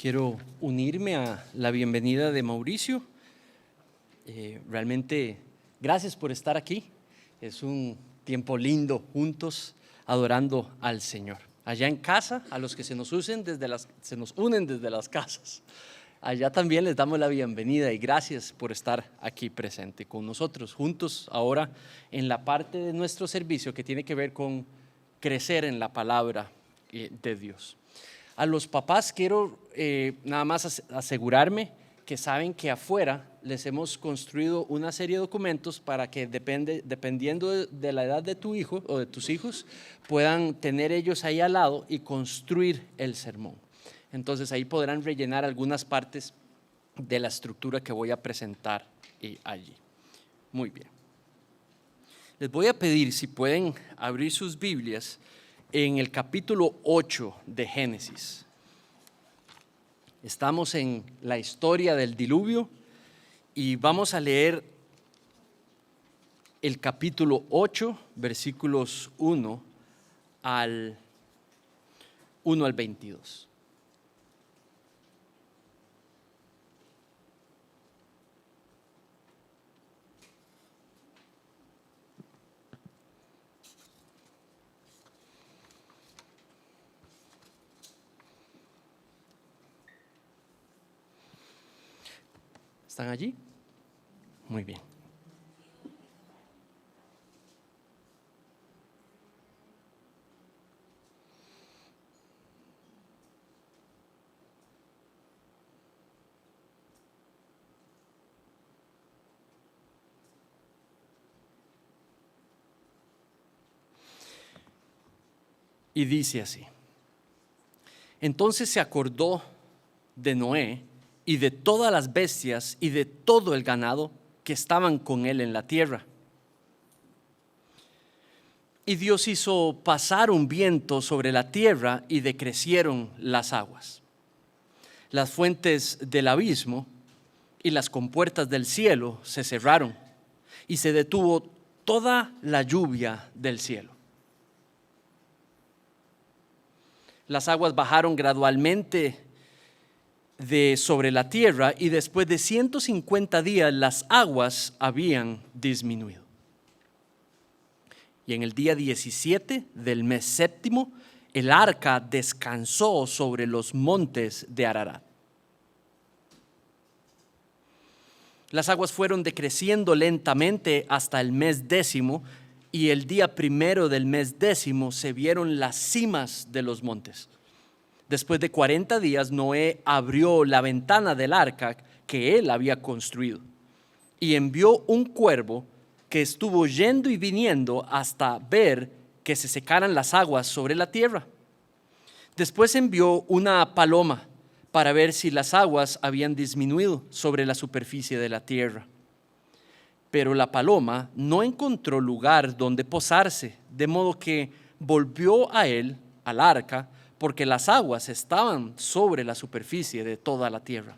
Quiero unirme a la bienvenida de Mauricio. Realmente gracias por estar aquí. Es un tiempo lindo juntos adorando al Señor. Allá en casa, a los que se nos unen desde las casas, allá también les damos la bienvenida y gracias por estar aquí presente con nosotros, juntos ahora en la parte de nuestro servicio que tiene que ver con crecer en la palabra de Dios. A los papás quiero nada más asegurarme que saben que afuera les hemos construido una serie de documentos para que dependiendo de la edad de tu hijo o de tus hijos, puedan tener ellos ahí al lado y construir el sermón. Entonces ahí podrán rellenar algunas partes de la estructura que voy a presentar allí. Muy bien. Les voy a pedir si pueden abrir sus Biblias en el capítulo 8 de Génesis. Estamos en la historia del diluvio y vamos a leer el capítulo 8, versículos 1 al 22. ¿Están allí? Muy bien. Y dice así: Entonces se acordó de Noé y de todas las bestias y de todo el ganado que estaban con él en la tierra. Y Dios hizo pasar un viento sobre la tierra y decrecieron las aguas. Las fuentes del abismo y las compuertas del cielo se cerraron y se detuvo toda la lluvia del cielo. Las aguas bajaron gradualmente sobre la tierra y después de 150 días las aguas habían disminuido. Y en el día 17 del mes séptimo, el arca descansó sobre los montes de Ararat. Las aguas fueron decreciendo lentamente hasta el mes décimo, y el día primero del mes décimo se vieron las cimas de los montes. Después de 40 días, Noé abrió la ventana del arca que él había construido y envió un cuervo que estuvo yendo y viniendo hasta ver que se secaran las aguas sobre la tierra. Después envió una paloma para ver si las aguas habían disminuido sobre la superficie de la tierra. Pero la paloma no encontró lugar donde posarse, de modo que volvió a él, al arca, porque las aguas estaban sobre la superficie de toda la tierra.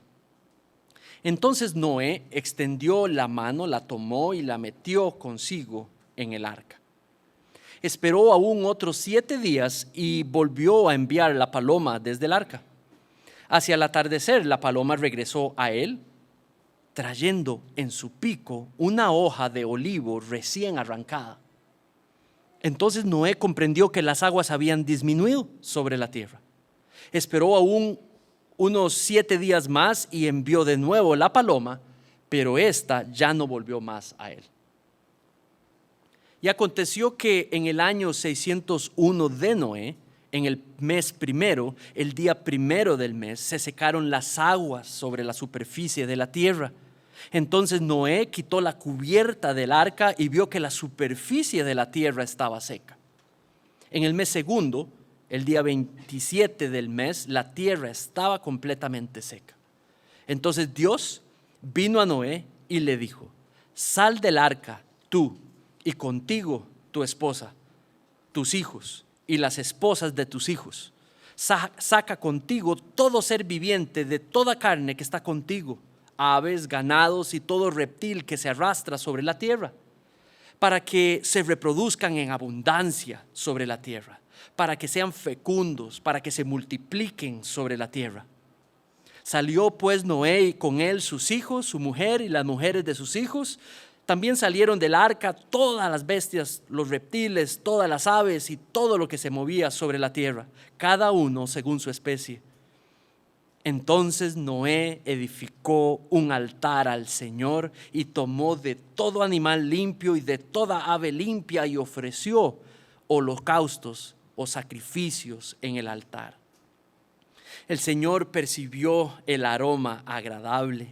Entonces Noé extendió la mano, la tomó y la metió consigo en el arca. Esperó aún otros 7 días y volvió a enviar la paloma desde el arca. Hacia el atardecer la paloma regresó a él, trayendo en su pico una hoja de olivo recién arrancada. Entonces Noé comprendió que las aguas habían disminuido sobre la tierra. Esperó aún unos 7 días más y envió de nuevo la paloma, pero ésta ya no volvió más a él. Y aconteció que en el año 601 de Noé, en el mes primero, el día primero del mes, se secaron las aguas sobre la superficie de la tierra. Entonces Noé quitó la cubierta del arca y vio que la superficie de la tierra estaba seca. En el mes segundo, el día 27 del mes, la tierra estaba completamente seca. Entonces Dios vino a Noé y le dijo: Sal del arca, tú y contigo tu esposa, tus hijos y las esposas de tus hijos. Saca contigo todo ser viviente de toda carne que está contigo, aves, ganados y todo reptil que se arrastra sobre la tierra, para que se reproduzcan en abundancia sobre la tierra, para que sean fecundos, para que se multipliquen sobre la tierra. Salió pues Noé y con él sus hijos, su mujer y las mujeres de sus hijos. También salieron del arca todas las bestias, los reptiles, todas las aves y todo lo que se movía sobre la tierra, cada uno según su especie. Entonces Noé edificó un altar al Señor y tomó de todo animal limpio y de toda ave limpia y ofreció holocaustos o sacrificios en el altar. El Señor percibió el aroma agradable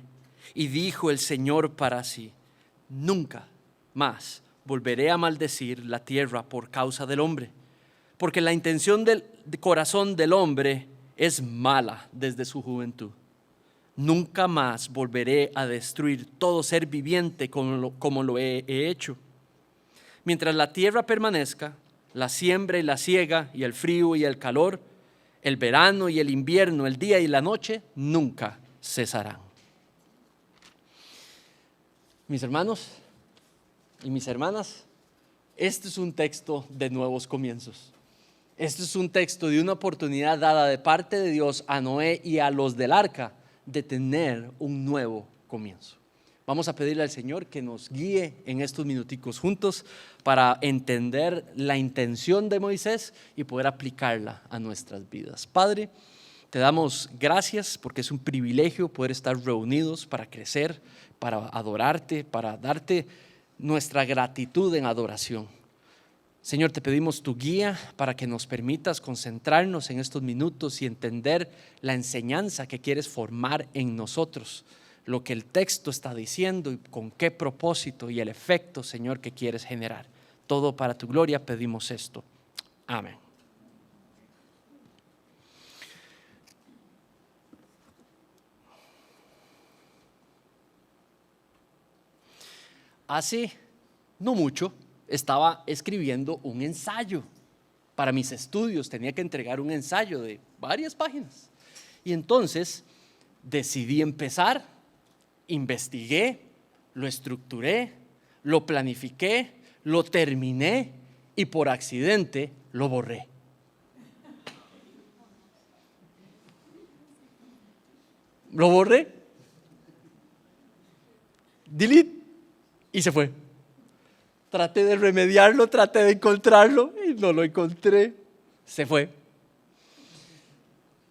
y dijo el Señor para sí: nunca más volveré a maldecir la tierra por causa del hombre, porque la intención del corazón del hombre es mala desde su juventud. Nunca más volveré a destruir todo ser viviente como lo he hecho. Mientras la tierra permanezca, la siembra y la siega y el frío y el calor, el verano y el invierno, el día y la noche, nunca cesarán. Mis hermanos y mis hermanas, este es un texto de nuevos comienzos. Este es un texto de una oportunidad dada de parte de Dios a Noé y a los del arca de tener un nuevo comienzo. Vamos a pedirle al Señor que nos guíe en estos minuticos juntos para entender la intención de Moisés y poder aplicarla a nuestras vidas. Padre, te damos gracias porque es un privilegio poder estar reunidos para crecer, para adorarte, para darte nuestra gratitud en adoración. Señor, te pedimos tu guía para que nos permitas concentrarnos en estos minutos y entender la enseñanza que quieres formar en nosotros, lo que el texto está diciendo y con qué propósito y el efecto, Señor, que quieres generar. Todo para tu gloria pedimos esto. Amén. Hace no mucho estaba escribiendo un ensayo para mis estudios. Tenía que entregar un ensayo de varias páginas. Y entonces decidí empezar, investigué, lo estructuré, lo planifiqué, lo terminé y por accidente lo borré. Lo borré, delete, y se fue. Traté de remediarlo, traté de encontrarlo y no lo encontré. Se fue.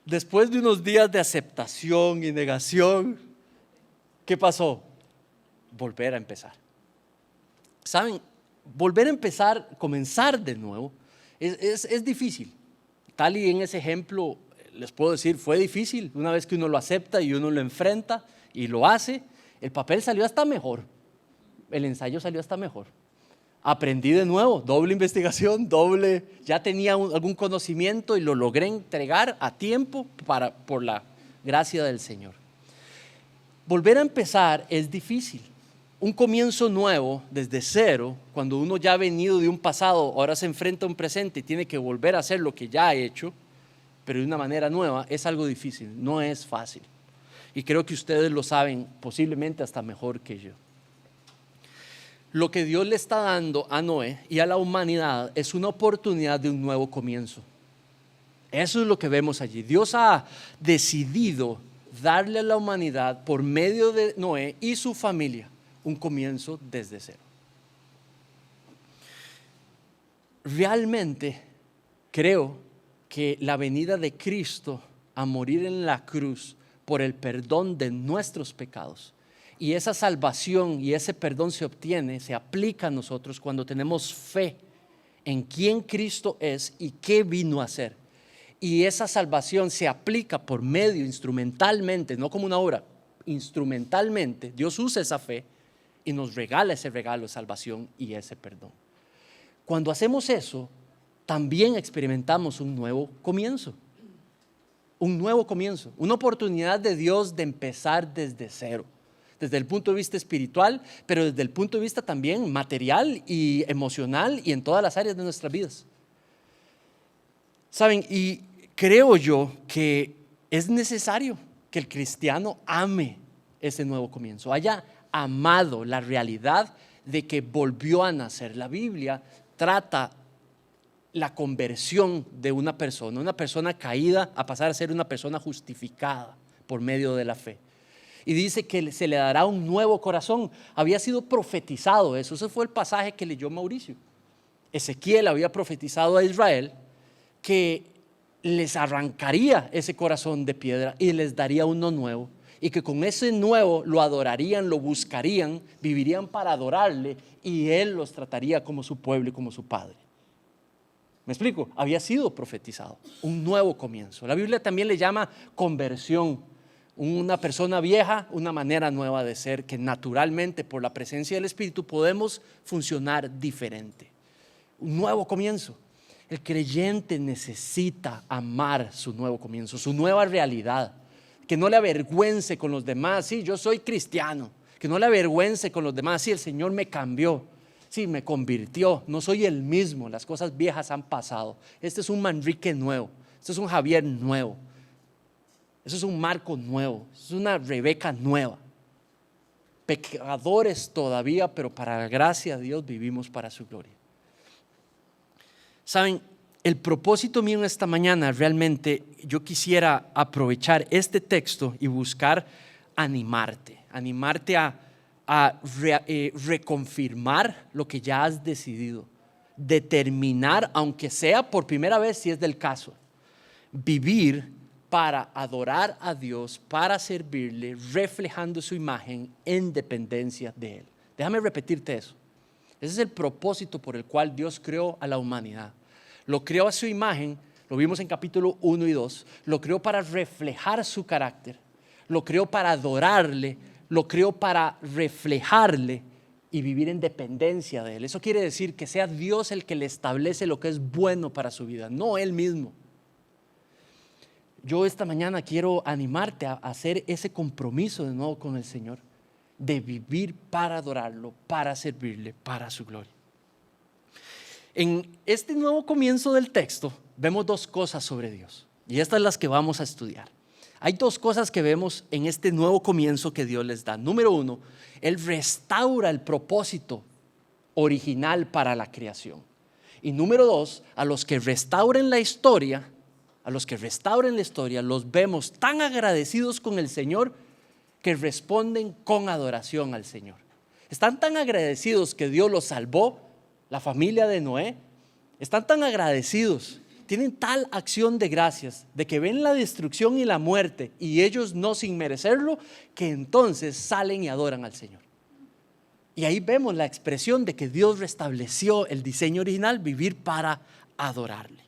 Después de unos días de aceptación y negación, ¿qué pasó? Volver a empezar. ¿Saben? Volver a empezar, comenzar de nuevo, es difícil. Tal y en ese ejemplo les puedo decir, fue difícil. Una vez que uno lo acepta y uno lo enfrenta y lo hace, el papel salió hasta mejor. El ensayo salió hasta mejor. Aprendí de nuevo, doble investigación, ya tenía algún conocimiento y lo logré entregar a tiempo por la gracia del Señor. Volver a empezar es difícil. Un comienzo nuevo desde cero, cuando uno ya ha venido de un pasado, ahora se enfrenta a un presente y tiene que volver a hacer lo que ya ha hecho, pero de una manera nueva, es algo difícil, no es fácil. Y creo que ustedes lo saben posiblemente hasta mejor que yo. Lo que Dios le está dando a Noé y a la humanidad es una oportunidad de un nuevo comienzo. Eso es lo que vemos allí. Dios ha decidido darle a la humanidad, por medio de Noé y su familia, un comienzo desde cero. Realmente creo que la venida de Cristo a morir en la cruz por el perdón de nuestros pecados, y esa salvación y ese perdón se obtiene, se aplica a nosotros cuando tenemos fe en quién Cristo es y qué vino a hacer. Y esa salvación se aplica por medio, instrumentalmente, no como una obra, instrumentalmente. Dios usa esa fe y nos regala ese regalo de salvación y ese perdón. Cuando hacemos eso, también experimentamos un nuevo comienzo. Un nuevo comienzo, una oportunidad de Dios de empezar desde cero. Desde el punto de vista espiritual, pero desde el punto de vista también material y emocional y en todas las áreas de nuestras vidas. Saben, y creo yo que es necesario que el cristiano ame ese nuevo comienzo, haya amado la realidad de que volvió a nacer. La Biblia trata la conversión de una persona caída a pasar a ser una persona justificada por medio de la fe. Y dice que se le dará un nuevo corazón. Había sido profetizado eso. Ese fue el pasaje que leyó Mauricio. Ezequiel había profetizado a Israel que les arrancaría ese corazón de piedra y les daría uno nuevo. Y que con ese nuevo lo adorarían, lo buscarían, vivirían para adorarle y Él los trataría como su pueblo y como su Padre. ¿Me explico? Había sido profetizado, un nuevo comienzo. La Biblia también le llama conversión. Una persona vieja, una manera nueva de ser, que naturalmente por la presencia del Espíritu podemos funcionar diferente. Un nuevo comienzo. El creyente necesita amar su nuevo comienzo, su nueva realidad. Que no le avergüence con los demás. Sí, yo soy cristiano. Que no le avergüence con los demás. Sí, el Señor me cambió. Sí, me convirtió. No soy el mismo. Las cosas viejas han pasado. Este es un Manrique nuevo. Este es un Javier nuevo. Eso es un Marco nuevo, es una Rebeca nueva. Pecadores todavía, pero para la gracia de Dios vivimos para su gloria. Saben, el propósito mío esta mañana realmente yo quisiera aprovechar este texto y buscar animarte a reconfirmar lo que ya has decidido, determinar, aunque sea por primera vez si es del caso, vivir para adorar a Dios, para servirle, reflejando su imagen en dependencia de Él. Déjame repetirte eso. Ese es el propósito por el cual Dios creó a la humanidad. Lo creó a su imagen, lo vimos en capítulo 1 y 2, lo creó para reflejar su carácter, lo creó para adorarle, lo creó para reflejarle y vivir en dependencia de Él. Eso quiere decir que sea Dios el que le establece lo que es bueno para su vida, no Él mismo. Yo esta mañana quiero animarte a hacer ese compromiso de nuevo con el Señor, de vivir para adorarlo, para servirle, para su gloria. En este nuevo comienzo del texto vemos dos cosas sobre Dios y estas son las que vamos a estudiar. Hay dos cosas que vemos en este nuevo comienzo que Dios les da. Número uno, Él restaura el propósito original para la creación. Y número dos, a los que restauren la historia, los vemos tan agradecidos con el Señor que responden con adoración al Señor. Están tan agradecidos que Dios los salvó, la familia de Noé. Están tan agradecidos, tienen tal acción de gracias de que ven la destrucción y la muerte y ellos no sin merecerlo, que entonces salen y adoran al Señor. Y ahí vemos la expresión de que Dios restableció el diseño original, vivir para adorarle.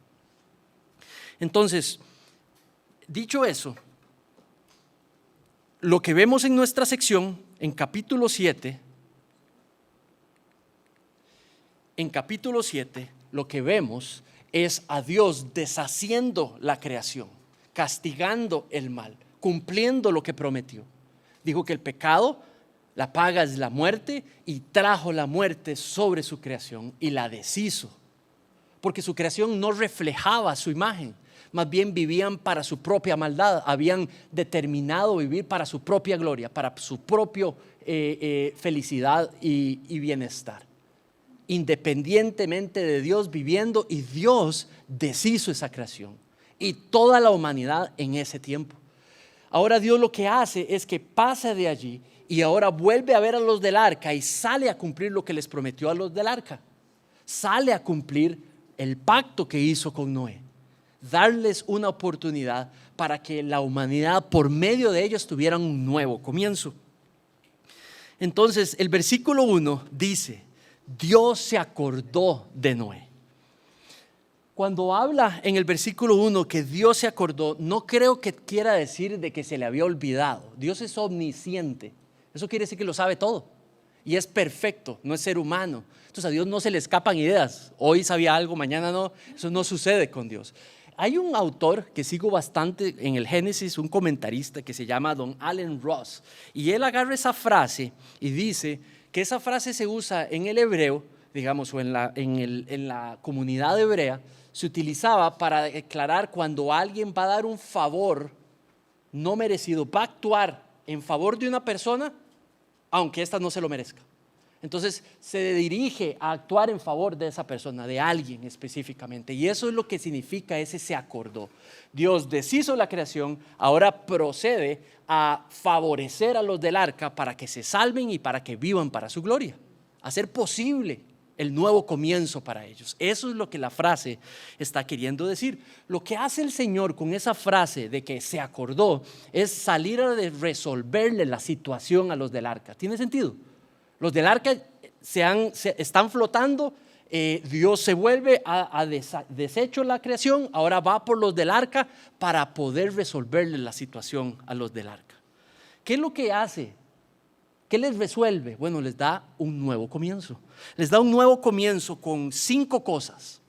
Entonces, dicho eso, lo que vemos en nuestra sección, en capítulo 7, lo que vemos es a Dios deshaciendo la creación, castigando el mal, cumpliendo lo que prometió. Dijo que el pecado, la paga es la muerte, y trajo la muerte sobre su creación y la deshizo, porque su creación no reflejaba su imagen. Más bien vivían para su propia maldad, habían determinado vivir para su propia gloria, para su propia felicidad y bienestar. Independientemente de Dios viviendo, y Dios deshizo esa creación y toda la humanidad en ese tiempo. Ahora Dios lo que hace es que pasa de allí y ahora vuelve a ver a los del arca y sale a cumplir lo que les prometió a los del arca. Sale a cumplir el pacto que hizo con Noé. Darles una oportunidad para que la humanidad por medio de ellos tuviera un nuevo comienzo. Entonces el versículo 1 dice: Dios se acordó de Noé. Cuando habla en el versículo 1 que Dios se acordó, no creo que quiera decir de que se le había olvidado. Dios es omnisciente. Eso quiere decir que lo sabe todo y es perfecto, no es ser humano. Entonces a Dios no se le escapan ideas. Hoy sabía algo, mañana no. Eso no sucede con Dios. Hay un autor que sigo bastante en el Génesis, un comentarista que se llama Don Allen Ross, y él agarra esa frase y dice que esa frase se usa en el hebreo, digamos, o en la comunidad hebrea, se utilizaba para declarar cuando alguien va a dar un favor no merecido, va a actuar en favor de una persona, aunque ésta no se lo merezca. Entonces se dirige a actuar en favor de esa persona, de alguien específicamente. Y eso es lo que significa ese se acordó. Dios deshizo la creación, ahora procede a favorecer a los del arca para que se salven y para que vivan para su gloria. Hacer posible el nuevo comienzo para ellos. Eso es lo que la frase está queriendo decir. Lo que hace el Señor con esa frase de que se acordó es salir a resolverle la situación a los del arca. ¿Tiene sentido? Los del arca están flotando, Dios se vuelve a deshecho la creación, ahora va por los del arca para poder resolverle la situación a los del arca. ¿Qué es lo que hace? ¿Qué les resuelve? Bueno, les da un nuevo comienzo. Les da un nuevo comienzo con 5 cosas.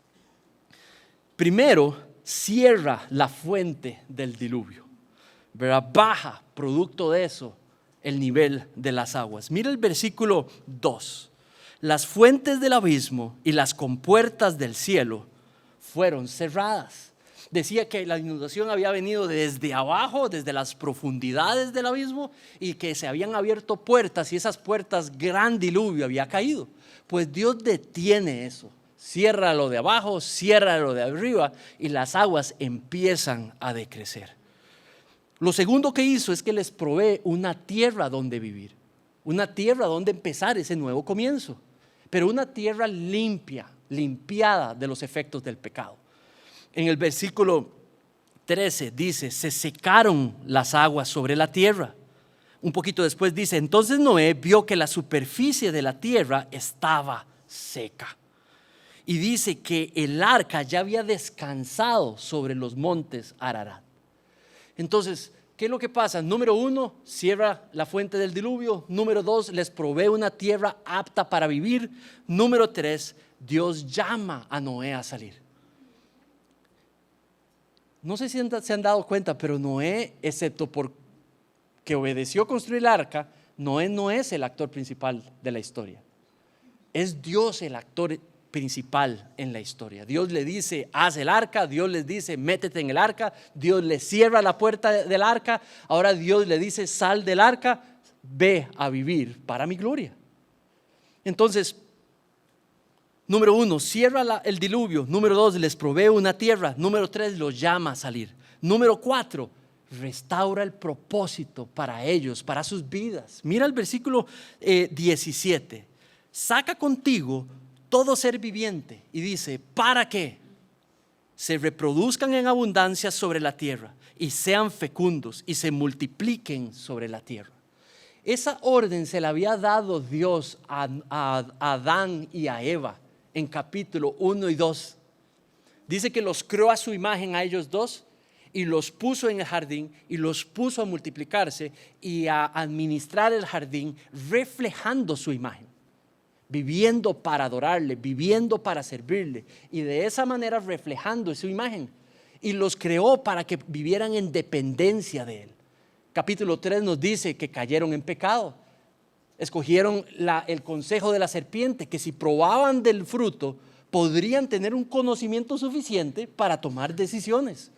Primero, cierra la fuente del diluvio, ¿verdad? Baja, producto de eso, el nivel de las aguas. Mira el versículo 2. Las fuentes del abismo y las compuertas del cielo fueron cerradas. Decía que la inundación había venido desde abajo, desde las profundidades del abismo, y que se habían abierto puertas, y esas puertas, gran diluvio había caído. Pues Dios detiene eso, cierra lo de abajo, cierra lo de arriba, y las aguas empiezan a decrecer. Lo segundo que hizo es que les provee una tierra donde vivir, una tierra donde empezar ese nuevo comienzo, pero una tierra limpia, limpiada de los efectos del pecado. En el versículo 13 dice, se secaron las aguas sobre la tierra. Un poquito después dice, entonces Noé vio que la superficie de la tierra estaba seca. Y dice que el arca ya había descansado sobre los montes Ararat. Entonces, ¿qué es lo que pasa? Número 1, cierra la fuente del diluvio. Número 2, les provee una tierra apta para vivir. Número 3, Dios llama a Noé a salir. No sé si se han dado cuenta, pero Noé, excepto por que obedeció construir el arca, Noé no es el actor principal de la historia. Es Dios el actor principal en la historia. Dios le dice, haz el arca. Dios les dice, métete en el arca. Dios le cierra la puerta del arca. Ahora Dios le dice, sal del arca, ve a vivir para mi gloria. Entonces, número 1, cierra el diluvio. Número 2, les provee una tierra. Número 3, los llama a salir. Número 4, restaura el propósito para ellos, para sus vidas. Mira el versículo 17. Saca contigo todo ser viviente, y dice, ¿para qué? Se reproduzcan en abundancia sobre la tierra y sean fecundos y se multipliquen sobre la tierra. Esa orden se la había dado Dios a Adán y a Eva en capítulo 1 y 2. Dice que los creó a su imagen a ellos dos y los puso en el jardín y los puso a multiplicarse y a administrar el jardín reflejando su imagen, viviendo para adorarle, viviendo para servirle, y de esa manera reflejando su imagen. Y los creó para que vivieran en dependencia de él. Capítulo 3 nos dice que cayeron en pecado. Escogieron el consejo de la serpiente, que si probaban del fruto podrían tener un conocimiento suficiente para tomar decisiones.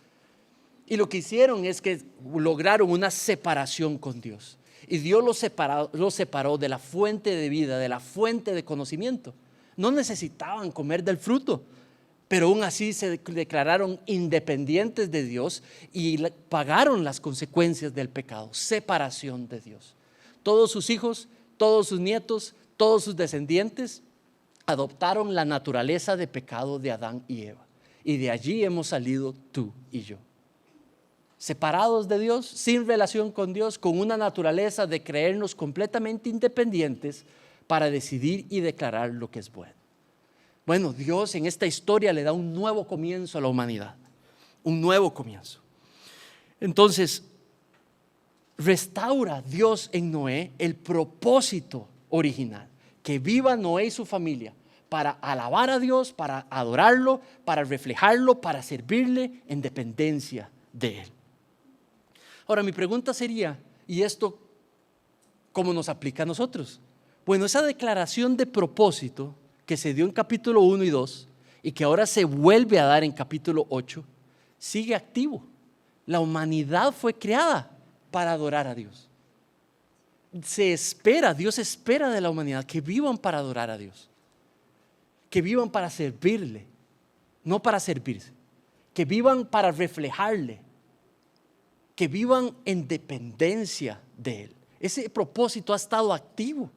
Y lo que hicieron es que lograron una separación con Dios. Y Dios los separó de la fuente de vida, de la fuente de conocimiento. No necesitaban comer del fruto, pero aún así se declararon independientes de Dios y pagaron las consecuencias del pecado, separación de Dios. Todos sus hijos, todos sus nietos, todos sus descendientes adoptaron la naturaleza de pecado de Adán y Eva. Y de allí hemos salido tú y yo. Separados de Dios, sin relación con Dios, con una naturaleza de creernos completamente independientes para decidir y declarar lo que es bueno. Bueno, Dios en esta historia le da un nuevo comienzo a la humanidad, un nuevo comienzo. Entonces, restaura Dios en Noé el propósito original, que viva Noé y su familia para alabar a Dios, para adorarlo, para reflejarlo, para servirle en dependencia de él. Ahora mi pregunta sería, ¿y esto cómo nos aplica a nosotros? Bueno, esa declaración de propósito que se dio en capítulo 1 y 2 y que ahora se vuelve a dar en capítulo 8, sigue activo. La humanidad fue creada para adorar a Dios. Dios espera de la humanidad que vivan para adorar a Dios, que vivan para servirle, no para servirse, que vivan para reflejarle, que vivan en dependencia de Él. Ese propósito ha estado activo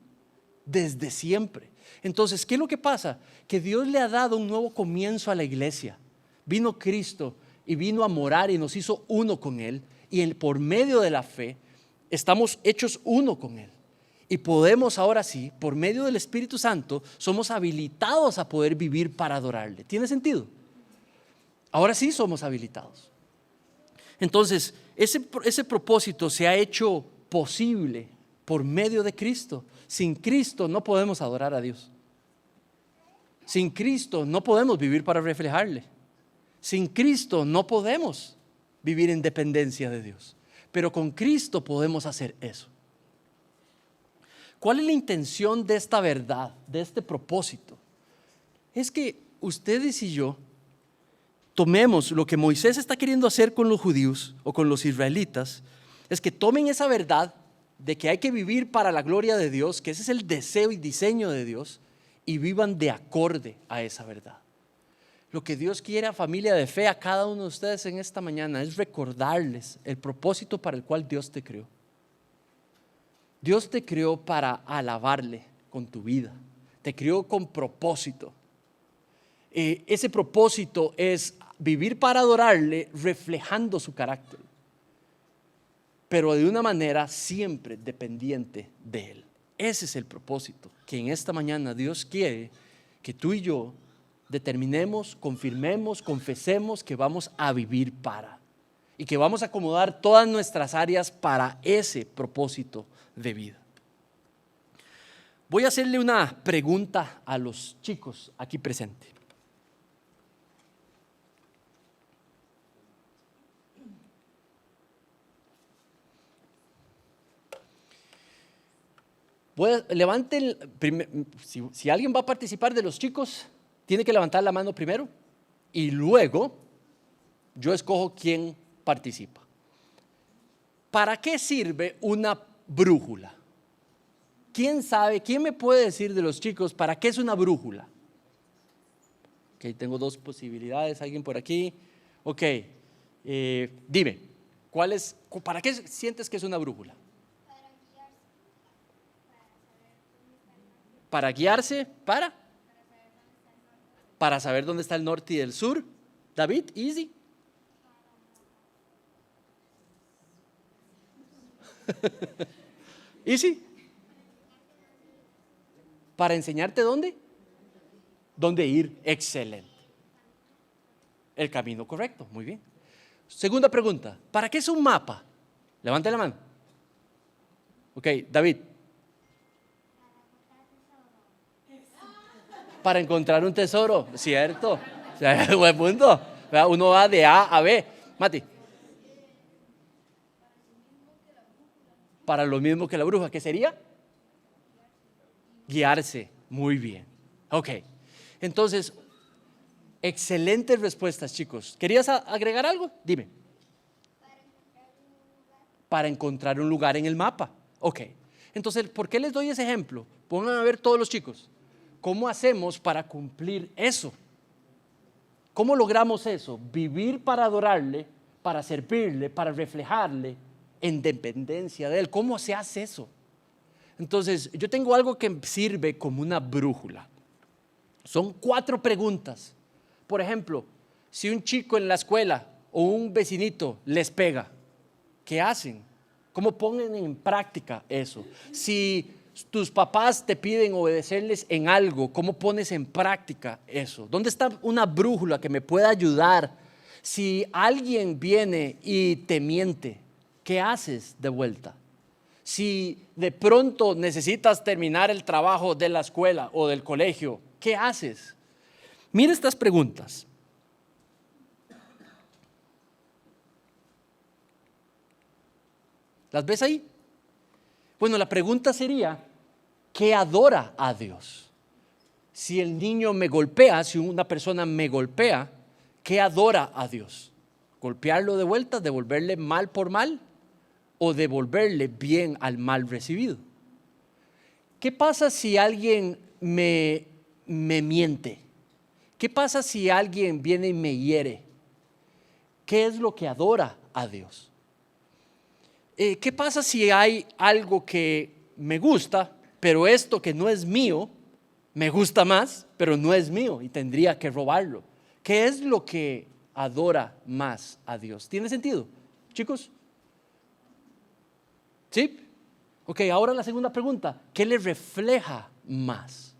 desde siempre. Entonces, ¿qué es lo que pasa? Que Dios le ha dado un nuevo comienzo a la iglesia. Vino Cristo y vino a morar y nos hizo uno con Él, y por medio de la fe estamos hechos uno con Él. Y podemos ahora sí, por medio del Espíritu Santo, somos habilitados a poder vivir para adorarle. ¿Tiene sentido? Ahora sí somos habilitados. Entonces, ese propósito se ha hecho posible por medio de Cristo. Sin Cristo no podemos adorar a Dios. Sin Cristo no podemos vivir para reflejarle. Sin Cristo no podemos vivir en dependencia de Dios. Pero con Cristo podemos hacer eso. ¿Cuál es la intención de esta verdad, de este propósito? Es que ustedes y yo tomemos lo que Moisés está queriendo hacer con los judíos o con los israelitas, es que tomen esa verdad de que hay que vivir para la gloria de Dios, que ese es el deseo y diseño de Dios, y vivan de acorde a esa verdad. Lo que Dios quiere a familia de fe, a cada uno de ustedes en esta mañana, es recordarles el propósito para el cual Dios te creó. Dios te creó para alabarle con tu vida, te creó con propósito. Ese propósito es vivir para adorarle reflejando su carácter, pero de una manera siempre dependiente de Él. Ese es el propósito que en esta mañana Dios quiere que tú y yo determinemos, confirmemos, confesemos que vamos a vivir para, y que vamos a acomodar todas nuestras áreas para ese propósito de vida. Voy a hacerle una pregunta a los chicos aquí presentes. Levanten, si alguien va a participar de los chicos, tiene que levantar la mano primero y luego yo escojo quién participa. ¿Para qué sirve una brújula? ¿Quién sabe? ¿Quién me puede decir de los chicos para qué es una brújula? Ok, tengo dos posibilidades. ¿Alguien por aquí? Ok, dime, ¿para qué sientes que es una brújula? Para guiarse, para saber dónde está el norte y el sur. David, easy. Easy. Para enseñarte dónde ir. Excelente. El camino correcto, muy bien. Segunda pregunta, ¿para qué es un mapa? Levante la mano. Ok, David. Para encontrar un tesoro, ¿cierto? Buen punto. Uno va de A a B. Mati. Para lo mismo que la brújula, ¿qué sería? Guiarse. Muy bien. Ok. Entonces, excelentes respuestas, chicos. ¿Querías agregar algo? Dime. Para encontrar un lugar en el mapa. Ok. Entonces, ¿por qué les doy ese ejemplo? Pongan a ver todos los chicos. ¿Cómo hacemos para cumplir eso? ¿Cómo logramos eso? Vivir para adorarle, para servirle, para reflejarle en dependencia de Él. ¿Cómo se hace eso? Entonces, yo tengo algo que sirve como una brújula. Son 4 preguntas. Por ejemplo, si un chico en la escuela o un vecinito les pega, ¿qué hacen? ¿Cómo ponen en práctica eso? Si tus papás te piden obedecerles en algo, ¿cómo pones en práctica eso? ¿Dónde está una brújula que me pueda ayudar? Si alguien viene y te miente, ¿qué haces de vuelta? Si de pronto necesitas terminar el trabajo de la escuela o del colegio, ¿qué haces? Mira estas preguntas. ¿Las ves ahí? Bueno, la pregunta sería, ¿qué adora a Dios? Si el niño me golpea, si una persona me golpea, ¿qué adora a Dios? ¿Golpearlo de vuelta, devolverle mal por mal? o devolverle bien al mal recibido. ¿Qué pasa si alguien me miente? ¿Qué pasa si alguien viene y me hiere? ¿Qué es lo que adora a Dios? ¿Qué pasa si hay algo que me gusta, pero esto que no es mío, me gusta más, pero no es mío y tendría que robarlo? ¿Qué es lo que adora más a Dios? ¿Tiene sentido, chicos? ¿Sí? Ok, ahora la segunda pregunta. ¿Qué le refleja más?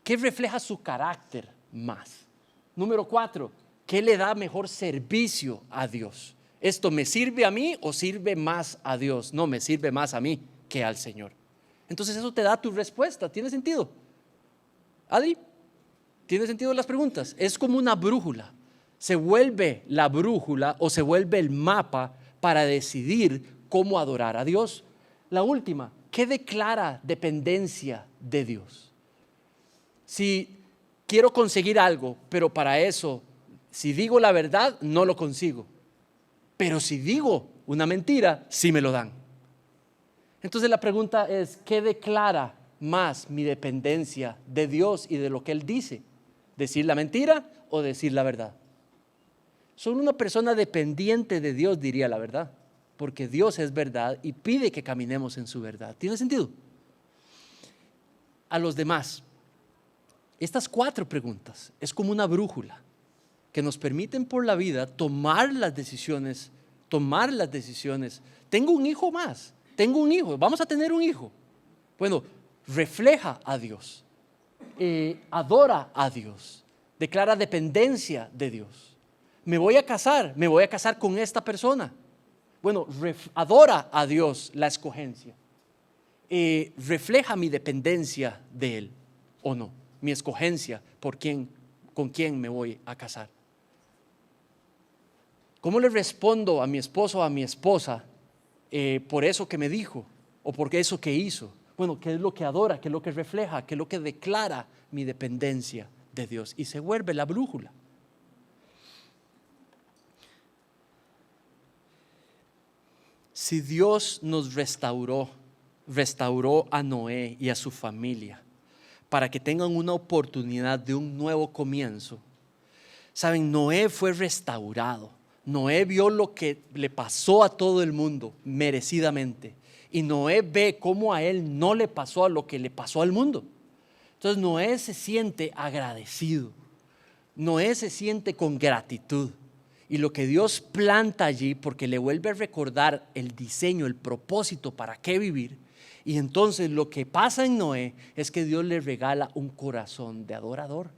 ¿Qué refleja su carácter más? Número 4, ¿qué le da mejor servicio a Dios? ¿Esto me sirve a mí o sirve más a Dios? No, me sirve más a mí que al Señor. Entonces eso te da tu respuesta. ¿Tiene sentido? Adri, ¿tiene sentido las preguntas? Es como una brújula. Se vuelve la brújula o se vuelve el mapa para decidir cómo adorar a Dios. La última, ¿qué declara dependencia de Dios? Si quiero conseguir algo, pero para eso, si digo la verdad, no lo consigo. Pero si digo una mentira, sí me lo dan. Entonces la pregunta es, ¿qué declara más mi dependencia de Dios y de lo que Él dice? ¿Decir la mentira o decir la verdad? Solo una persona dependiente de Dios diría la verdad, porque Dios es verdad y pide que caminemos en su verdad. ¿Tiene sentido? A los demás, estas 4 preguntas es como una brújula que nos permiten por la vida tomar las decisiones. Tengo un hijo más, tengo un hijo, vamos a tener un hijo. Bueno, refleja a Dios, adora a Dios, declara dependencia de Dios. Me voy a casar con esta persona. Bueno, adora a Dios la escogencia. Refleja mi dependencia de Él o no, mi escogencia con quién me voy a casar. ¿Cómo le respondo a mi esposo o a mi esposa por eso que me dijo o por eso que hizo? Bueno, ¿qué es lo que adora? ¿Qué es lo que refleja? ¿Qué es lo que declara mi dependencia de Dios? Y se vuelve la brújula. Si Dios nos restauró a Noé y a su familia para que tengan una oportunidad de un nuevo comienzo. Saben, Noé fue restaurado. Noé vio lo que le pasó a todo el mundo merecidamente. Y Noé ve cómo a él no le pasó a lo que le pasó al mundo. Entonces Noé se siente agradecido. Noé se siente con gratitud. Y lo que Dios planta allí, porque le vuelve a recordar el diseño, el propósito para qué vivir. Y entonces lo que pasa en Noé es que Dios le regala un corazón de adorador.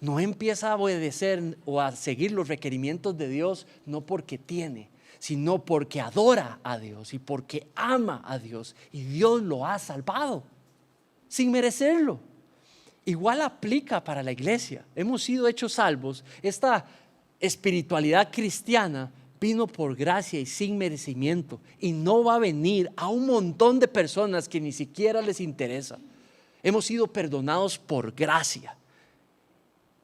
No empieza a obedecer o a seguir los requerimientos de Dios no porque tiene, sino porque adora a Dios y porque ama a Dios. Y Dios lo ha salvado sin merecerlo. Igual aplica para la iglesia. Hemos sido hechos salvos. Esta espiritualidad cristiana vino por gracia y sin merecimiento. Y no va a venir a un montón de personas que ni siquiera les interesa. Hemos sido perdonados por gracia.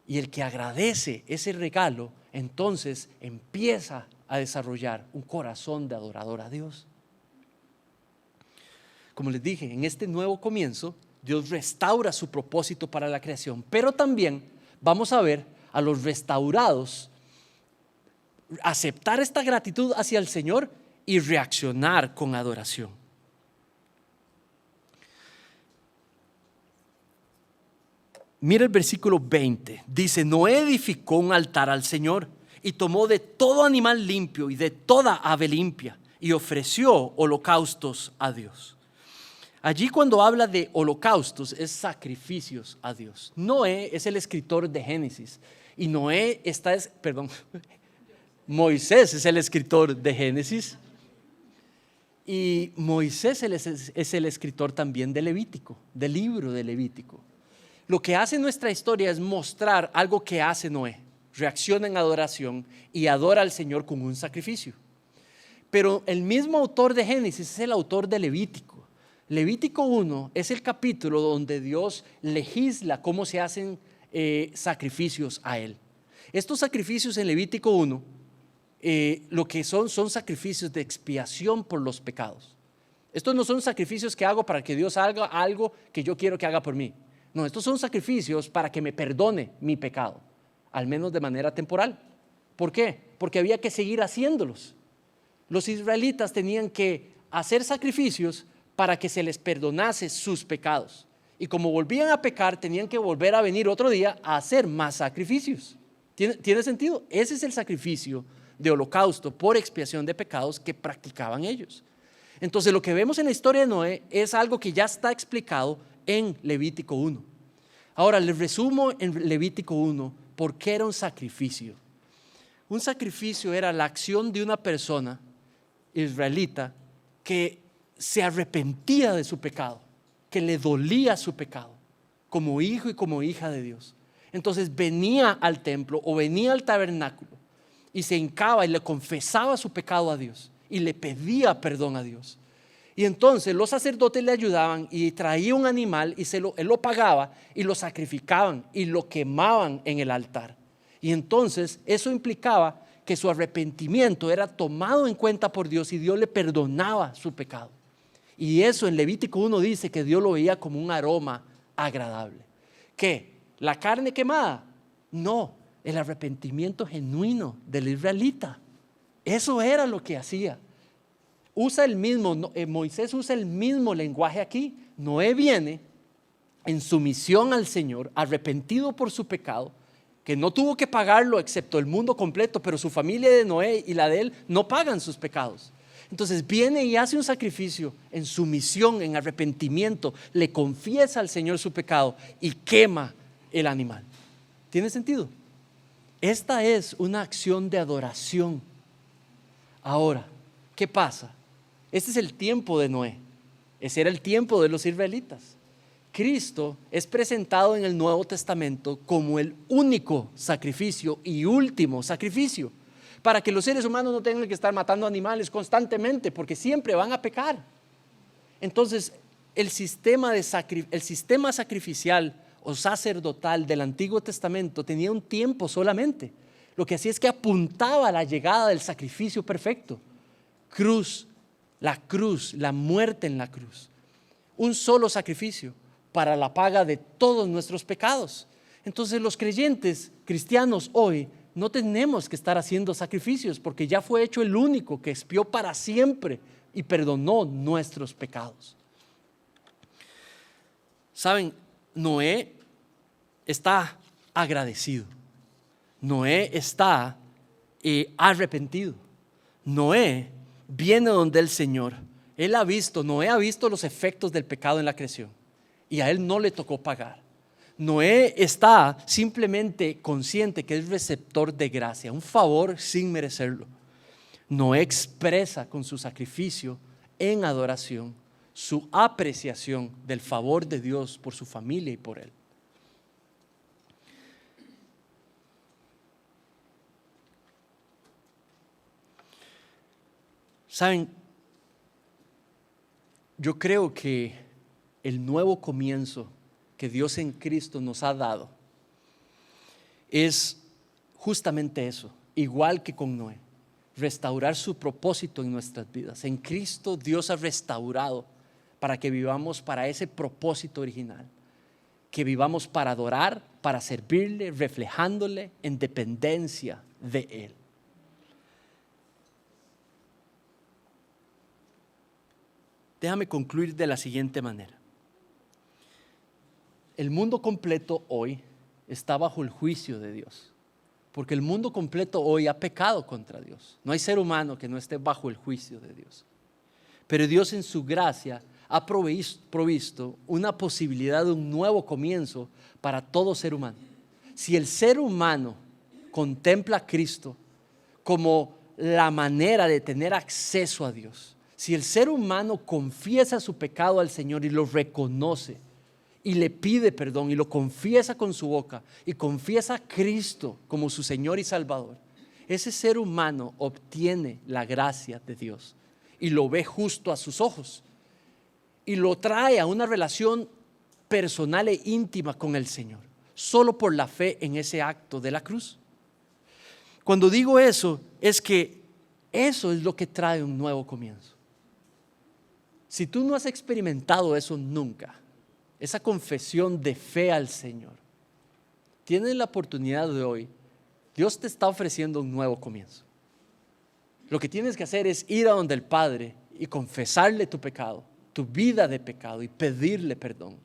Y el que agradece ese regalo, entonces empieza a desarrollar un corazón de adorador a Dios. Como les dije, en este nuevo comienzo, Dios restaura su propósito para la creación, pero también vamos a ver a los restaurados aceptar esta gratitud hacia el Señor y reaccionar con adoración. Mira el versículo 20, dice: Noé edificó un altar al Señor y tomó de todo animal limpio y de toda ave limpia y ofreció holocaustos a Dios. Allí cuando habla de holocaustos es sacrificios a Dios. Noé es el escritor de Génesis y Moisés es el escritor de Génesis y Moisés es el escritor también de Levítico, del libro de Levítico. Lo que hace nuestra historia es mostrar algo que hace Noé. Reacciona en adoración y adora al Señor con un sacrificio. Pero el mismo autor de Génesis es el autor de Levítico. Levítico 1 es el capítulo donde Dios legisla cómo se hacen sacrificios a Él. Estos sacrificios en Levítico 1 lo que son sacrificios de expiación por los pecados. Estos no son sacrificios que hago para que Dios haga algo que yo quiero que haga por mí. No, estos son sacrificios para que me perdone mi pecado, al menos de manera temporal. ¿Por qué? Porque había que seguir haciéndolos. Los israelitas tenían que hacer sacrificios para que se les perdonase sus pecados. Y como volvían a pecar, tenían que volver a venir otro día a hacer más sacrificios. ¿Tiene sentido? Ese es el sacrificio de holocausto por expiación de pecados que practicaban ellos. Entonces lo que vemos en la historia de Noé es algo que ya está explicado en Levítico 1. Ahora les resumo en Levítico 1 por qué era un sacrificio. Un sacrificio era la acción de una persona israelita que se arrepentía de su pecado, que le dolía su pecado, como hijo y como hija de Dios. Entonces venía al templo o venía al tabernáculo y se hincaba y le confesaba su pecado a Dios y le pedía perdón a Dios. Y entonces los sacerdotes le ayudaban y traía un animal y él lo pagaba y lo sacrificaban y lo quemaban en el altar. Y entonces eso implicaba que su arrepentimiento era tomado en cuenta por Dios y Dios le perdonaba su pecado. Y eso en Levítico 1 dice que Dios lo veía como un aroma agradable. ¿Qué? ¿La carne quemada? No, el arrepentimiento genuino del israelita. Eso era lo que hacía. Moisés usa el mismo lenguaje aquí. Noé viene en sumisión al Señor, arrepentido por su pecado, que no tuvo que pagarlo excepto el mundo completo, pero su familia de Noé y la de él no pagan sus pecados. Entonces viene y hace un sacrificio en sumisión, en arrepentimiento, le confiesa al Señor su pecado y quema el animal. ¿Tiene sentido? Esta es una acción de adoración. Ahora, ¿qué pasa? Este es el tiempo de Noé. Ese era el tiempo de los israelitas. Cristo es presentado en el Nuevo Testamento como el único sacrificio y último sacrificio, para que los seres humanos no tengan que estar matando animales constantemente, porque siempre van a pecar. Entonces, el sistema sacrificial o sacerdotal del Antiguo Testamento tenía un tiempo solamente. Lo que hacía es que apuntaba a la llegada del sacrificio perfecto. La muerte en la cruz. Un solo sacrificio para la paga de todos nuestros pecados. Entonces los creyentes cristianos hoy no tenemos que estar haciendo sacrificios porque ya fue hecho el único que expió para siempre y perdonó nuestros pecados. Saben, Noé está agradecido. Noé está arrepentido. Noé viene donde el Señor. Noé ha visto los efectos del pecado en la creación y a él no le tocó pagar. Noé está simplemente consciente que es receptor de gracia, un favor sin merecerlo. Noé expresa con su sacrificio en adoración su apreciación del favor de Dios por su familia y por él. Saben, yo creo que el nuevo comienzo que Dios en Cristo nos ha dado es justamente eso, igual que con Noé, restaurar su propósito en nuestras vidas. En Cristo Dios ha restaurado para que vivamos para ese propósito original, que vivamos para adorar, para servirle, reflejándole en dependencia de Él. Déjame concluir de la siguiente manera. El mundo completo hoy está bajo el juicio de Dios, porque el mundo completo hoy ha pecado contra Dios. No hay ser humano que no esté bajo el juicio de Dios. Pero Dios en su gracia ha provisto una posibilidad de un nuevo comienzo para todo ser humano. Si el ser humano contempla a Cristo como la manera de tener acceso a Dios, si el ser humano confiesa su pecado al Señor y lo reconoce y le pide perdón y lo confiesa con su boca y confiesa a Cristo como su Señor y Salvador, ese ser humano obtiene la gracia de Dios y lo ve justo a sus ojos y lo trae a una relación personal e íntima con el Señor, solo por la fe en ese acto de la cruz. Cuando digo eso, es que eso es lo que trae un nuevo comienzo. Si tú no has experimentado eso nunca, esa confesión de fe al Señor, tienes la oportunidad de hoy. Dios te está ofreciendo un nuevo comienzo. Lo que tienes que hacer es ir a donde el Padre y confesarle tu pecado, tu vida de pecado, y pedirle perdón.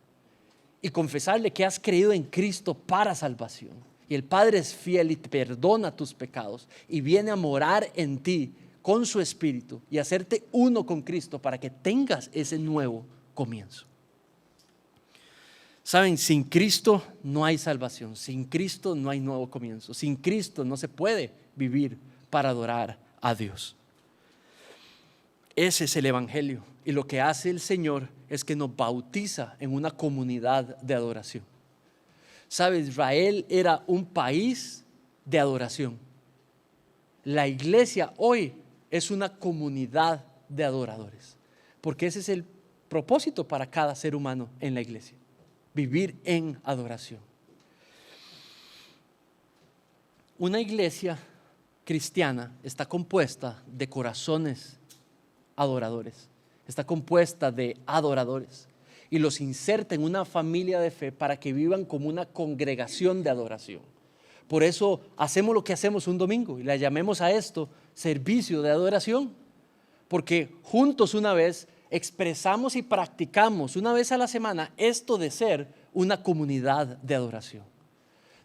Y confesarle que has creído en Cristo para salvación. Y el Padre es fiel y te perdona tus pecados y viene a morar en ti con su Espíritu y hacerte uno con Cristo para que tengas ese nuevo comienzo. Saben, sin Cristo no hay salvación, sin Cristo no hay nuevo comienzo, sin Cristo no se puede vivir para adorar a Dios. Ese es el Evangelio, y lo que hace el Señor es que nos bautiza en una comunidad de adoración. ¿Sabes? Israel era un país de adoración. La iglesia hoy es una comunidad de adoradores, porque ese es el propósito para cada ser humano en la iglesia: vivir en adoración. Una iglesia cristiana está compuesta de corazones adoradores, está compuesta de adoradores, y los inserta en una familia de fe para que vivan como una congregación de adoración. Por eso hacemos lo que hacemos un domingo y le llamemos a esto servicio de adoración, porque juntos una vez expresamos y practicamos una vez a la semana esto de ser una comunidad de adoración.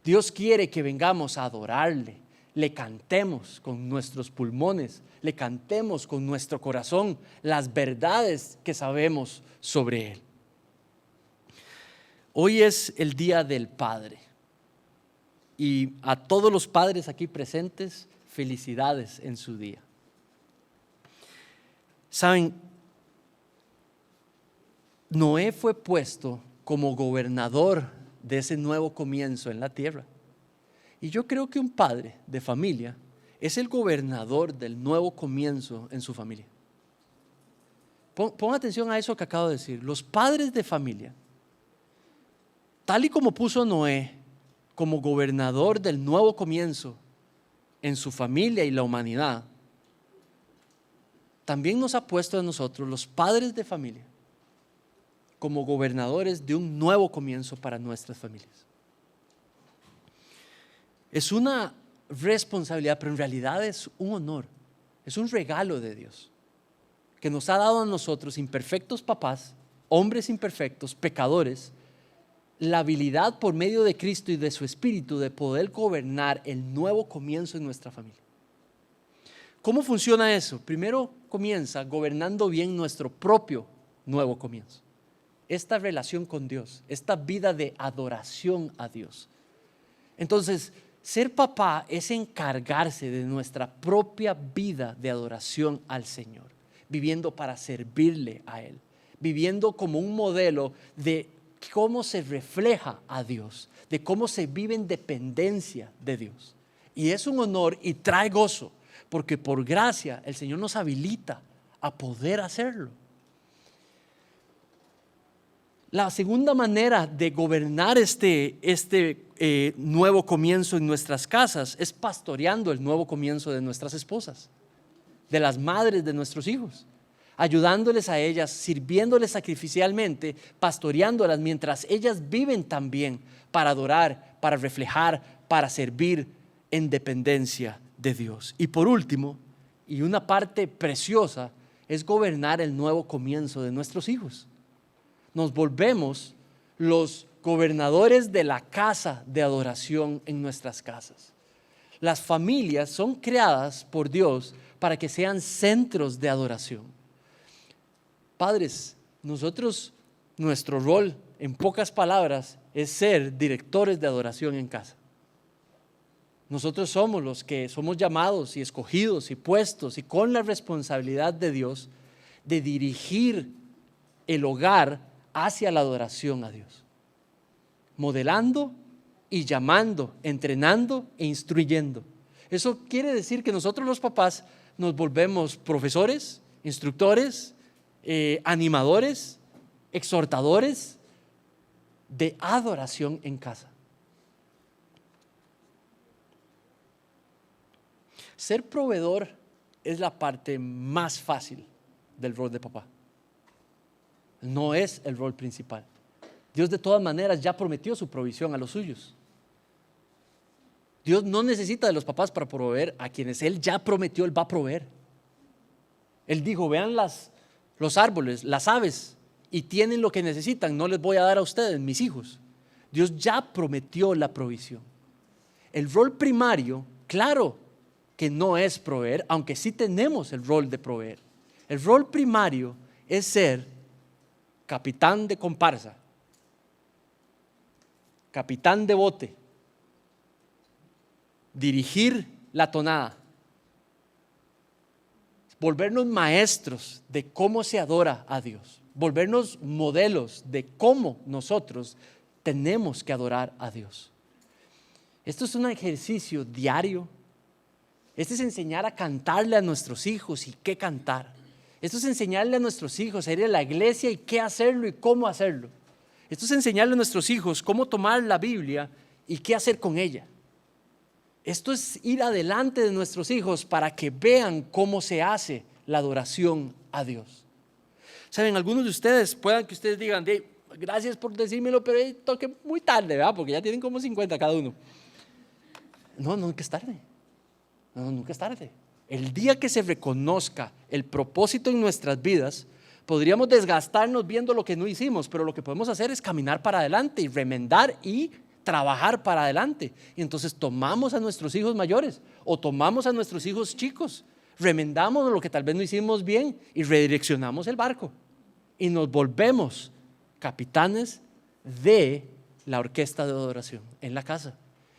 Dios quiere que vengamos a adorarle, le cantemos con nuestros pulmones, le cantemos con nuestro corazón las verdades que sabemos sobre Él. Hoy es el Día del Padre, y a todos los padres aquí presentes, felicidades en su día. Saben, Noé fue puesto como gobernador de ese nuevo comienzo en la tierra. Y yo creo que un padre de familia es el gobernador del nuevo comienzo en su familia. Pon atención a eso que acabo de decir. Los padres de familia, tal y como puso Noé como gobernador del nuevo comienzo en su familia y la humanidad, también nos ha puesto a nosotros, los padres de familia, como gobernadores de un nuevo comienzo para nuestras familias. Es una responsabilidad, pero en realidad es un honor, es un regalo de Dios que nos ha dado a nosotros, imperfectos papás, hombres imperfectos, pecadores, la habilidad por medio de Cristo y de su Espíritu de poder gobernar el nuevo comienzo en nuestra familia. ¿Cómo funciona eso? Primero comienza gobernando bien nuestro propio nuevo comienzo. Esta relación con Dios, esta vida de adoración a Dios. Entonces, ser papá es encargarse de nuestra propia vida de adoración al Señor, viviendo para servirle a Él, viviendo como un modelo de cómo se refleja a Dios, de cómo se vive en dependencia de Dios. Y es un honor y trae gozo, porque por gracia el Señor nos habilita a poder hacerlo. La segunda manera de gobernar este nuevo comienzo en nuestras casas es pastoreando el nuevo comienzo de nuestras esposas, de las madres de nuestros hijos, ayudándoles a ellas, sirviéndoles sacrificialmente, pastoreándolas mientras ellas viven también para adorar, para reflejar, para servir en dependencia de Dios. Y por último, y una parte preciosa, es gobernar el nuevo comienzo de nuestros hijos. Nos volvemos los gobernadores de la casa de adoración en nuestras casas. Las familias son creadas por Dios para que sean centros de adoración. Padres, nuestro rol, en pocas palabras, es ser directores de adoración en casa. Nosotros somos los que somos llamados y escogidos y puestos y con la responsabilidad de Dios de dirigir el hogar hacia la adoración a Dios, modelando y llamando, entrenando e instruyendo. Eso quiere decir que nosotros los papás nos volvemos profesores, instructores, animadores, exhortadores de adoración en casa. Ser proveedor es la parte más fácil del rol de papá. No es el rol principal. Dios de todas maneras ya prometió su provisión a los suyos. Dios no necesita de los papás para proveer a quienes Él ya prometió, Él va a proveer. Él dijo, vean los árboles, las aves, y tienen lo que necesitan, no les voy a dar a ustedes, mis hijos. Dios ya prometió la provisión. El rol primario, claro que no es proveer, aunque sí tenemos el rol de proveer. El rol primario es ser capitán de comparsa, capitán de bote, dirigir la tonada, volvernos maestros de cómo se adora a Dios, volvernos modelos de cómo nosotros tenemos que adorar a Dios. Esto es un ejercicio diario. Esto es enseñar a cantarle a nuestros hijos y qué cantar. Esto es enseñarle a nuestros hijos a ir a la iglesia y qué hacerlo y cómo hacerlo. Esto es enseñarle a nuestros hijos cómo tomar la Biblia y qué hacer con ella. Esto es ir adelante de nuestros hijos para que vean cómo se hace la adoración a Dios. Saben, algunos de ustedes puedan que ustedes digan, gracias por decírmelo, pero toque muy tarde, ¿verdad? Porque ya tienen como 50 cada uno. No, nunca es tarde. No, nunca es tarde. El día que se reconozca el propósito en nuestras vidas, podríamos desgastarnos viendo lo que no hicimos, pero lo que podemos hacer es caminar para adelante y remendar y trabajar para adelante. Y entonces tomamos a nuestros hijos mayores o tomamos a nuestros hijos chicos, remendamos lo que tal vez no hicimos bien y redireccionamos el barco y nos volvemos capitanes de la orquesta de adoración en la casa.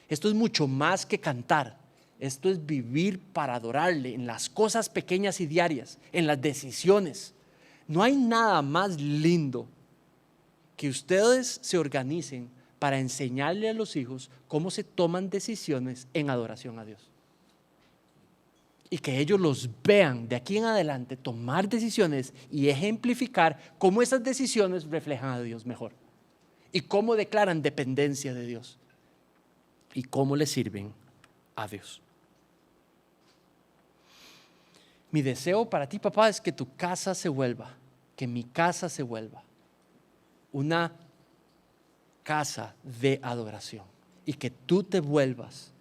Esto es mucho más que cantar. Esto es vivir para adorarle en las cosas pequeñas y diarias, en las decisiones. No hay nada más lindo que ustedes se organicen para enseñarle a los hijos cómo se toman decisiones en adoración a Dios. Y que ellos los vean de aquí en adelante tomar decisiones y ejemplificar cómo esas decisiones reflejan a Dios mejor. Y cómo declaran dependencia de Dios. Y cómo le sirven a Dios. Mi deseo para ti, papá, es que tu casa se vuelva, que mi casa se vuelva una casa de adoración y que tú te vuelvas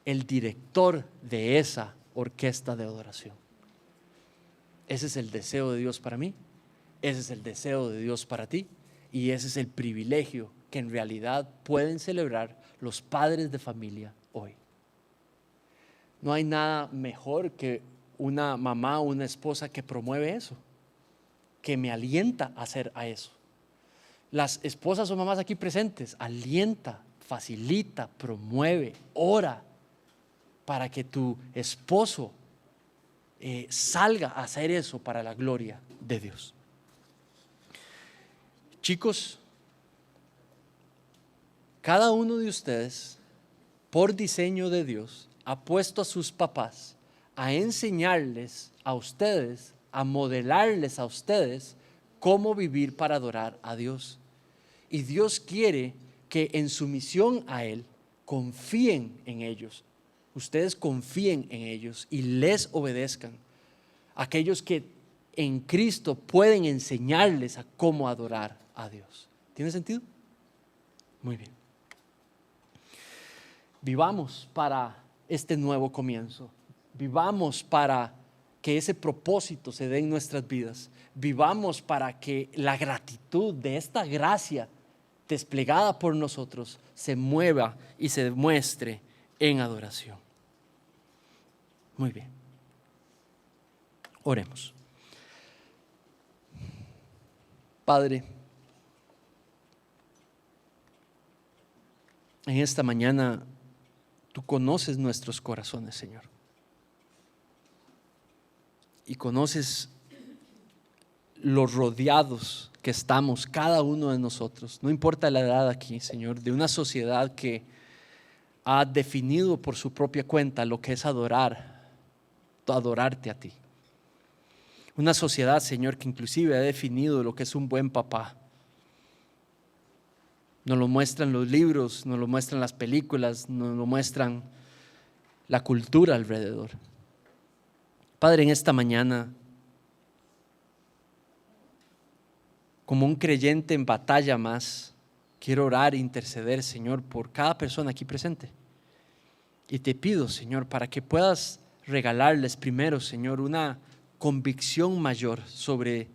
el director de esa orquesta de adoración. Ese es el deseo de Dios para mí, ese es el deseo de Dios para ti y ese es el privilegio que en realidad pueden celebrar los padres de familia hoy. No hay nada mejor que una mamá o una esposa que promueve eso, que me alienta a hacer a eso. Las esposas o mamás aquí presentes, alienta, facilita, promueve, ora para que tu esposo salga a hacer eso para la gloria de Dios. Chicos, cada uno de ustedes, por diseño de Dios, ha puesto a sus papás a enseñarles a ustedes, a modelarles a ustedes cómo vivir para adorar a Dios. Y Dios quiere que en su misión a Él confíen en ellos. Ustedes confíen en ellos y les obedezcan. Aquellos que en Cristo pueden enseñarles a cómo adorar a Dios. ¿Tiene sentido? Muy bien. Vivamos para este nuevo comienzo. Vivamos para que ese propósito se dé en nuestras vidas. Vivamos para que la gratitud de esta gracia desplegada por nosotros se mueva y se demuestre en adoración. Muy bien. Oremos. Padre, en esta mañana tú conoces nuestros corazones, Señor. Y conoces los rodeados que estamos, cada uno de nosotros, no importa la edad aquí, Señor, de una sociedad que ha definido por su propia cuenta lo que es adorarte a ti. Una sociedad, Señor, que inclusive ha definido lo que es un buen papá. Nos lo muestran los libros, nos lo muestran las películas, nos lo muestran la cultura alrededor. Padre, en esta mañana, como un creyente en batalla más, quiero orar e interceder, Señor, por cada persona aquí presente. Y te pido, Señor, para que puedas regalarles primero, Señor, una convicción mayor sobre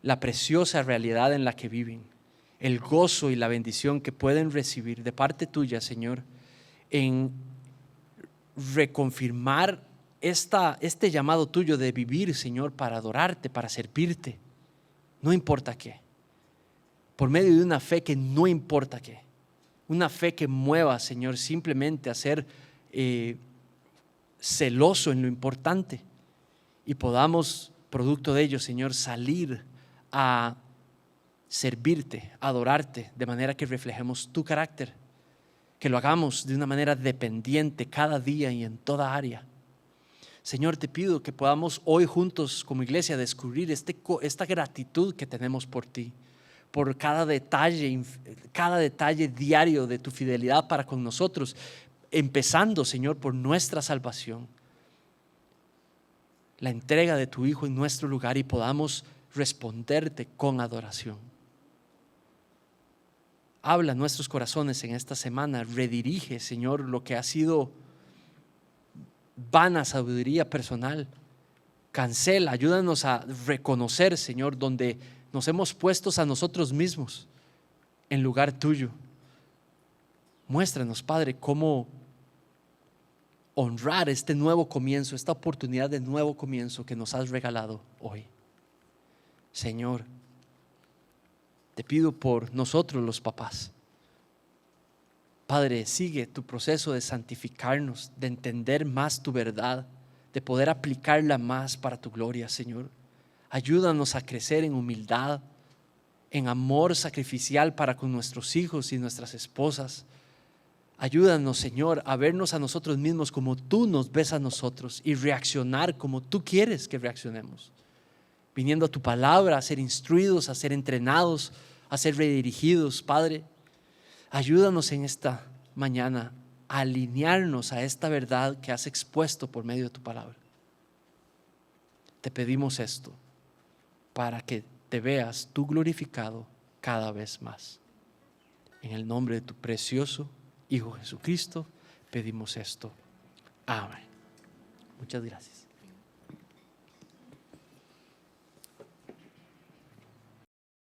la preciosa realidad en la que viven, el gozo y la bendición que pueden recibir de parte tuya, Señor, en reconfirmar este llamado tuyo de vivir, Señor, para adorarte, para servirte, no importa qué, por medio de una fe que no importa qué, una fe que mueva, Señor, simplemente a ser celoso en lo importante y podamos, producto de ello, Señor, salir a servirte, a adorarte, de manera que reflejemos tu carácter, que lo hagamos de una manera dependiente cada día y en toda área. Señor, te pido que podamos hoy juntos como iglesia descubrir esta gratitud que tenemos por ti, por cada detalle diario de tu fidelidad para con nosotros, empezando, Señor, por nuestra salvación, la entrega de tu Hijo en nuestro lugar, y podamos responderte con adoración. Habla a nuestros corazones en esta semana, redirige, Señor, lo que ha sido vana sabiduría personal. Cancela, ayúdanos a reconocer, Señor, donde nos hemos puesto a nosotros mismos en lugar tuyo. Muéstranos, Padre, cómo honrar este nuevo comienzo, esta oportunidad de nuevo comienzo que nos has regalado hoy. Señor, te pido por nosotros los papás. Padre, sigue tu proceso de santificarnos, de entender más tu verdad, de poder aplicarla más para tu gloria, Señor. Ayúdanos a crecer en humildad, en amor sacrificial para con nuestros hijos y nuestras esposas. Ayúdanos, Señor, a vernos a nosotros mismos como tú nos ves a nosotros y reaccionar como tú quieres que reaccionemos. Viniendo a tu palabra, a ser instruidos, a ser entrenados, a ser redirigidos, Padre. Ayúdanos en esta mañana a alinearnos a esta verdad que has expuesto por medio de tu palabra. Te pedimos esto para que te veas tú glorificado cada vez más. En el nombre de tu precioso Hijo Jesucristo pedimos esto. Amén. Muchas gracias.